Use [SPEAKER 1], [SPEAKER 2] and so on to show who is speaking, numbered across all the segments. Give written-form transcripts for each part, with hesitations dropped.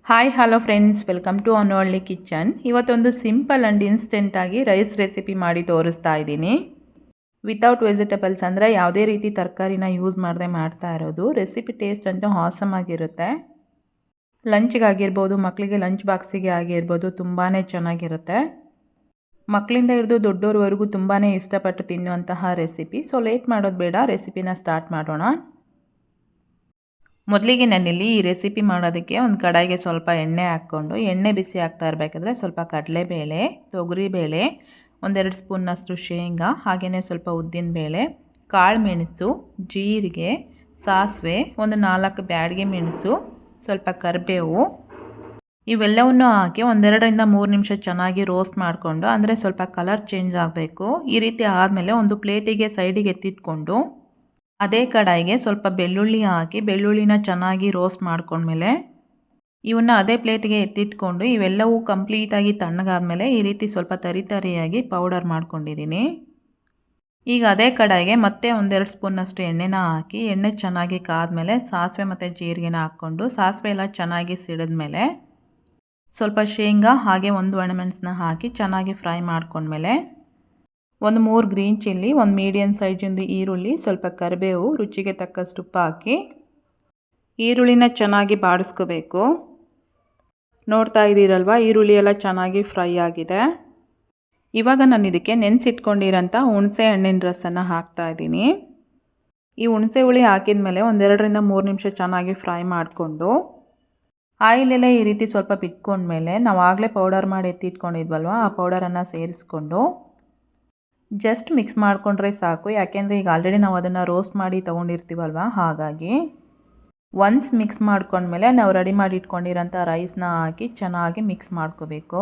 [SPEAKER 1] Hi hello friends, welcome to Anolli kitchen. ಇವತ್ತೊಂದು simple and ಇನ್ಸ್ಟೆಂಟಾಗಿ rice recipe ಮಾಡಿ ತೋರಿಸ್ತಾ ಇದ್ದೀನಿ. ವಿತೌಟ್ ವೆಜಿಟೇಬಲ್ಸ್ ಅಂದರೆ ಯಾವುದೇ ರೀತಿ ತರಕಾರಿನ ಯೂಸ್ ಮಾಡದೆ ಮಾಡ್ತಾ ಇರೋದು. ರೆಸಿಪಿ ಟೇಸ್ಟ್ ಅಂತೂ ಆಸಮ್ ಆಗಿರುತ್ತೆ. ಲಂಚ್ಗಾಗಿರ್ಬೋದು, ಮಕ್ಕಳಿಗೆ ಲಂಚ್ ಬಾಕ್ಸಿಗೆ ಆಗಿರ್ಬೋದು, ತುಂಬಾ ಚೆನ್ನಾಗಿರುತ್ತೆ. ಮಕ್ಕಳಿಂದ ಹಿಡಿದು ದೊಡ್ಡೋರ್ವರೆಗೂ ತುಂಬಾ ಇಷ್ಟಪಟ್ಟು ತಿನ್ನುವಂತಹ ರೆಸಿಪಿ. ಸೊ ಲೇಟ್ ಮಾಡೋದು ಬೇಡ, ರೆಸಿಪಿನ ಸ್ಟಾರ್ಟ್ ಮಾಡೋಣ. ಮೊದಲಿಗೆ ನಾನಿಲ್ಲಿ ಈ ರೆಸಿಪಿ ಮಾಡೋದಕ್ಕೆ ಒಂದು ಕಡಾಯಿಗೆ ಸ್ವಲ್ಪ ಎಣ್ಣೆ ಹಾಕ್ಕೊಂಡು, ಎಣ್ಣೆ ಬಿಸಿ ಆಗ್ತಾ ಇರಬೇಕಾದ್ರೆ ಸ್ವಲ್ಪ ಕಡಲೆಬೇಳೆ, ತೊಗರಿಬೇಳೆ, ಒಂದೆರಡು ಸ್ಪೂನ್ನಷ್ಟು ಶೇಂಗಾ, ಹಾಗೆಯೇ ಸ್ವಲ್ಪ ಉದ್ದಿನಬೇಳೆ, ಕಾಳು ಮೆಣಸು, ಜೀರಿಗೆ, ಸಾಸಿವೆ, ಒಂದು 4 ಬ್ಯಾಡಗಿ ಮೆಣಸು, ಸ್ವಲ್ಪ ಕರಿಬೇವು, ಇವೆಲ್ಲವನ್ನು ಹಾಕಿ 1-2 ನಿಮಿಷ ಚೆನ್ನಾಗಿ ರೋಸ್ಟ್ ಮಾಡಿಕೊಂಡು, ಅಂದರೆ ಸ್ವಲ್ಪ ಕಲರ್ ಚೇಂಜ್ ಆಗಬೇಕು. ಈ ರೀತಿ ಆದಮೇಲೆ ಒಂದು ಪ್ಲೇಟಿಗೆ ಸೈಡಿಗೆ ಎತ್ತಿಟ್ಕೊಂಡು ಅದೇ ಕಡಾಯಿಗೆ ಸ್ವಲ್ಪ ಬೆಳ್ಳುಳ್ಳಿ ಹಾಕಿ ಬೆಳ್ಳುಳ್ಳಿನ ಚೆನ್ನಾಗಿ ರೋಸ್ಟ್ ಮಾಡ್ಕೊಂಡ್ಮೇಲೆ ಇವನ್ನ ಅದೇ ಪ್ಲೇಟಿಗೆ ಎತ್ತಿಟ್ಕೊಂಡು ಇವೆಲ್ಲವೂ ಕಂಪ್ಲೀಟಾಗಿ ತಣ್ಣಗಾದ್ಮೇಲೆ ಈ ರೀತಿ ಸ್ವಲ್ಪ ತರಿಯಾಗಿ ಪೌಡರ್ ಮಾಡ್ಕೊಂಡಿದ್ದೀನಿ. ಈಗ ಅದೇ ಕಡಾಯಿಗೆ ಮತ್ತೆ 1-2 ಸ್ಪೂನ್ನಷ್ಟು ಎಣ್ಣೆನ ಹಾಕಿ ಎಣ್ಣೆ ಚೆನ್ನಾಗಿ ಕಾದ್ಮೇಲೆ ಸಾಸಿವೆ ಮತ್ತು ಜೀರಿಗೆನ ಹಾಕ್ಕೊಂಡು ಸಾಸಿವೆ ಎಲ್ಲ ಚೆನ್ನಾಗಿ ಸಿಡಿದ್ಮೇಲೆ ಸ್ವಲ್ಪ ಶೇಂಗಾ ಹಾಗೆ 1 ಒಣಮೆಣಸನ್ನ ಹಾಕಿ ಚೆನ್ನಾಗಿ ಫ್ರೈ ಮಾಡ್ಕೊಂಡ್ಮೇಲೆ ಒಂದು 3 ಗ್ರೀನ್ ಚಿಲ್ಲಿ, ಒಂದು ಮೀಡಿಯಮ್ ಸೈಜಿಂದು ಈರುಳ್ಳಿ, ಸ್ವಲ್ಪ ಕರಿಬೇವು, ರುಚಿಗೆ ತಕ್ಕಷ್ಟು ಉಪ್ಪು ಹಾಕಿ ಈರುಳ್ಳಿನ ಚೆನ್ನಾಗಿ ಬಾಡಿಸ್ಕೋಬೇಕು. ನೋಡ್ತಾ ಇದ್ದೀರಲ್ವ, ಈರುಳ್ಳಿ ಎಲ್ಲ ಚೆನ್ನಾಗಿ ಫ್ರೈ ಆಗಿದೆ. ಇವಾಗ ನಾನು ಇದಕ್ಕೆ ನೆನೆಸಿಟ್ಕೊಂಡಿರೋಂಥ ಹುಣಸೆ ಹಣ್ಣಿನ ರಸನ ಹಾಕ್ತಾ ಇದ್ದೀನಿ. ಈ ಹುಣಸೆ ಹುಳಿ ಹಾಕಿದ ಮೇಲೆ 1-2 ನಿಮಿಷ ಚೆನ್ನಾಗಿ ಫ್ರೈ ಮಾಡಿಕೊಂಡು ಆಯಿಲೆಲ್ಲ ಈ ರೀತಿ ಸ್ವಲ್ಪ ಬಿಟ್ಕೊಂಡ್ಮೇಲೆ ನಾವು ಆಗಲೇ ಪೌಡರ್ ಮಾಡಿ ಎತ್ತಿಟ್ಕೊಂಡಿದ್ವಲ್ವ, ಆ ಪೌಡರನ್ನು ಸೇರಿಸ್ಕೊಂಡು ಜಸ್ಟ್ ಮಿಕ್ಸ್ ಮಾಡಿಕೊಂಡ್ರೆ ಸಾಕು. ಯಾಕೆಂದರೆ ಈಗ ಆಲ್ರೆಡಿ ನಾವು ಅದನ್ನು ರೋಸ್ಟ್ ಮಾಡಿ ತೊಗೊಂಡಿರ್ತೀವಲ್ವ, ಹಾಗಾಗಿ ಒನ್ಸ್ ಮಿಕ್ಸ್ ಮಾಡ್ಕೊಂಡ್ಮೇಲೆ ನಾವು ರೆಡಿ ಮಾಡಿ ಇಟ್ಕೊಂಡಿರೋಂಥ ರೈಸ್ನ ಹಾಕಿ ಚೆನ್ನಾಗಿ ಮಿಕ್ಸ್ ಮಾಡ್ಕೋಬೇಕು.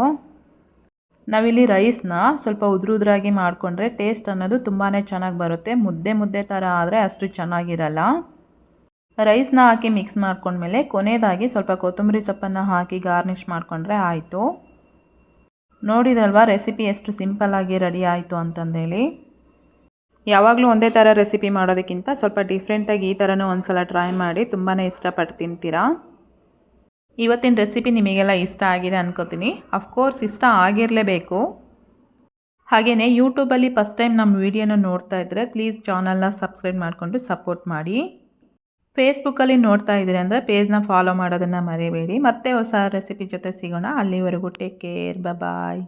[SPEAKER 1] ನಾವಿಲ್ಲಿ ರೈಸ್ನ ಸ್ವಲ್ಪ ಉದುರಾಗಿ ಮಾಡಿಕೊಂಡ್ರೆ ಟೇಸ್ಟ್ ಅನ್ನೋದು ತುಂಬಾ ಚೆನ್ನಾಗಿ ಬರುತ್ತೆ. ಮುದ್ದೆ ಥರ ಆದರೆ ಅಷ್ಟು ಚೆನ್ನಾಗಿರಲ್ಲ. ರೈಸ್ನ ಹಾಕಿ ಮಿಕ್ಸ್ ಮಾಡ್ಕೊಂಡ್ಮೇಲೆ ಕೊನೆಯದಾಗಿ ಸ್ವಲ್ಪ ಕೊತ್ತಂಬರಿ ಸೊಪ್ಪನ್ನು ಹಾಕಿ ಗಾರ್ನಿಷ್ ಮಾಡಿಕೊಂಡ್ರೆ ಆಯಿತು. ನೋಡಿದ್ರಲ್ವಾ ರೆಸಿಪಿ ಎಷ್ಟು ಸಿಂಪಲ್ಲಾಗಿ ರೆಡಿ ಆಯಿತು ಅಂತಂದೇಳಿ. ಯಾವಾಗಲೂ ಒಂದೇ ಥರ ರೆಸಿಪಿ ಮಾಡೋದಕ್ಕಿಂತ ಸ್ವಲ್ಪ ಡಿಫ್ರೆಂಟಾಗಿ ಈ ಥರನೂ ಒಂದು ಸಲ ಟ್ರೈ ಮಾಡಿ, ತುಂಬಾ ಇಷ್ಟಪಟ್ಟು ತಿಂತೀರಾ. ಇವತ್ತಿನ ರೆಸಿಪಿ ನಿಮಗೆಲ್ಲ ಇಷ್ಟ ಆಗಿದೆ ಅನ್ಕೋತೀನಿ. ಅಫ್ಕೋರ್ಸ್ ಇಷ್ಟ ಆಗಿರಲೇಬೇಕು. ಹಾಗೆಯೇ ಯೂಟ್ಯೂಬಲ್ಲಿ ಫಸ್ಟ್ ಟೈಮ್ ನಮ್ಮ ವೀಡಿಯೋನ ನೋಡ್ತಾ ಇದ್ದರೆ ಪ್ಲೀಸ್ ಚಾನಲ್ನ ಸಬ್ಸ್ಕ್ರೈಬ್ ಮಾಡಿಕೊಂಡು ಸಪೋರ್ಟ್ ಮಾಡಿ. ಫೇಸ್ಬುಕ್ಕಲ್ಲಿ ನೋಡ್ತಾ ಇದ್ದೀರಿ ಅಂದರೆ ಪೇಜ್ನ ಫಾಲೋ ಮಾಡೋದನ್ನು ಮರಿಬೇಡಿ. ಮತ್ತೆ ಹೊಸ ರೆಸಿಪಿ ಜೊತೆ ಸಿಗೋಣ. ಅಲ್ಲಿವರೆಗೂ ಟೇಕ್ ಕೇರ್, ಬಾಯ್.